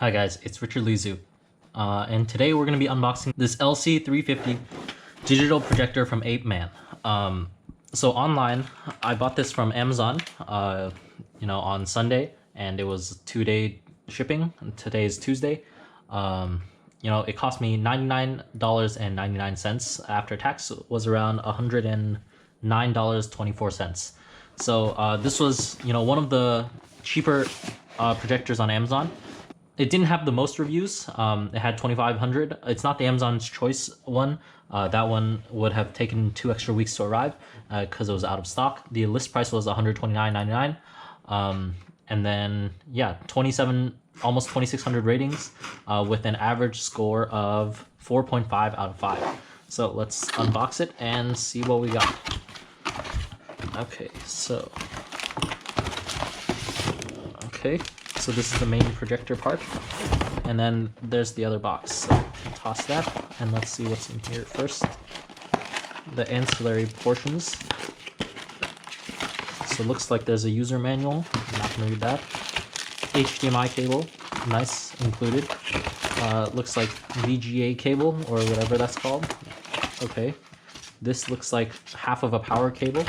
Hi guys, it's Richardlizhu, and today we're going to be unboxing this LC350 digital projector from Apeman. So online, I bought this from Amazon, on Sunday, and it was 2-day shipping. And today is Tuesday. It cost me $99.99 after tax. Was around $109.24. So this was one of the cheaper projectors on Amazon. It didn't have the most reviews. It had 2,500. It's not the Amazon's Choice one. That one would have taken 2 extra weeks to arrive because it was out of stock. The list price was $129.99. And then, almost 2,600 ratings with an average score of 4.5 out of 5. So let's unbox it and see what we got. Okay, so this is the main projector part, and then there's the other box. So toss that, and let's see what's in here first. The ancillary portions. So it looks like there's a user manual. I'm not gonna read that. HDMI cable, nice, included. Looks like VGA cable, or whatever that's called. Okay. This looks like half of a power cable,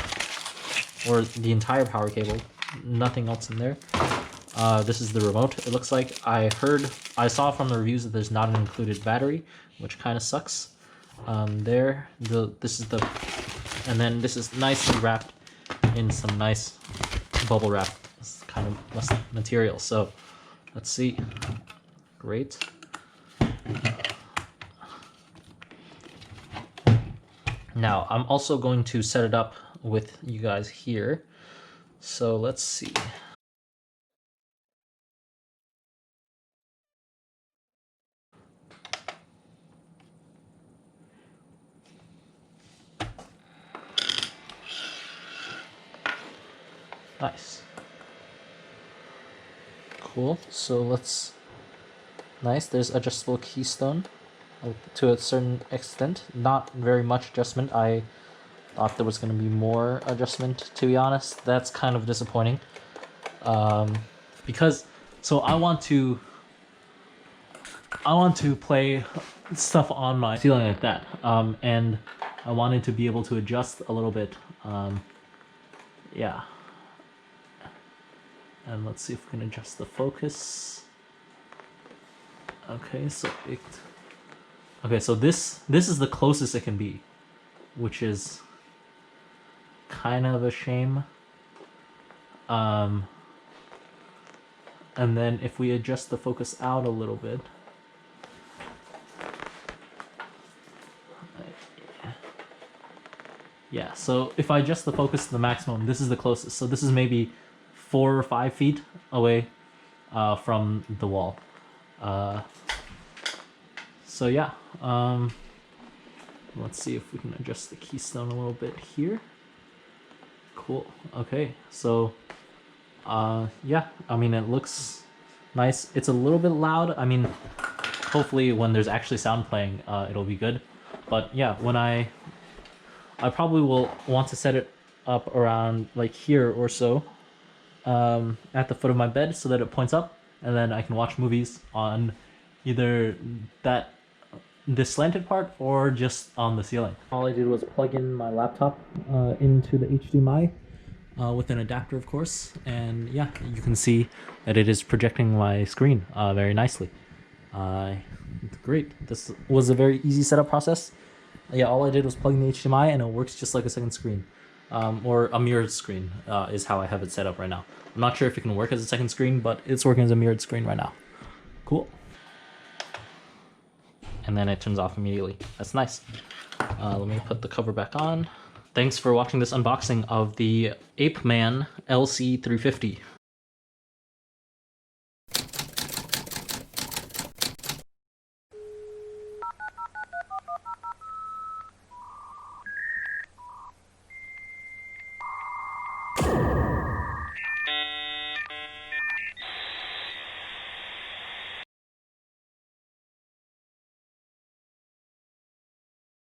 or the entire power cable. Nothing else in there. This is the remote. It looks like I saw from the reviews that there's not an included battery, which kind of sucks. And then this is nicely wrapped in some nice bubble wrap kind of material. So let's see. Great. Now I'm also going to set it up with you guys here. So let's see. Nice. Cool. So nice. There's adjustable keystone to a certain extent. Not very much adjustment. I thought there was going to be more adjustment, to be honest. That's kind of disappointing. Because I want to play stuff on my ceiling like that. And I wanted to be able to adjust a little bit. Yeah. And let's see if we can adjust the focus. Okay, so this is the closest it can be, which is kind of a shame. And then if we adjust the focus out a little bit, yeah, so if I adjust the focus to the maximum, this is the closest. So this is maybe 4 or 5 feet away from the wall. So yeah, let's see if we can adjust the keystone a little bit here. Cool. Okay, so yeah, I mean, it looks nice. It's a little bit loud. I mean, hopefully when there's actually sound playing, it'll be good. But yeah, when I probably will want to set it up around like here or so, at the foot of my bed, so that it points up, and then I can watch movies on either this slanted part or just on the ceiling. All I did was plug in my laptop into the HDMI with an adapter, of course, and yeah, you can see that it is projecting my screen very nicely. Great. This was a very easy setup process. Yeah, all I did was plug in the HDMI, and it works just like a second screen. Or a mirrored screen is how I have it set up right now. I'm not sure if it can work as a second screen, but it's working as a mirrored screen right now. Cool. And then it turns off immediately. That's nice. Let me put the cover back on. Thanks for watching this unboxing of the Apeman LC350.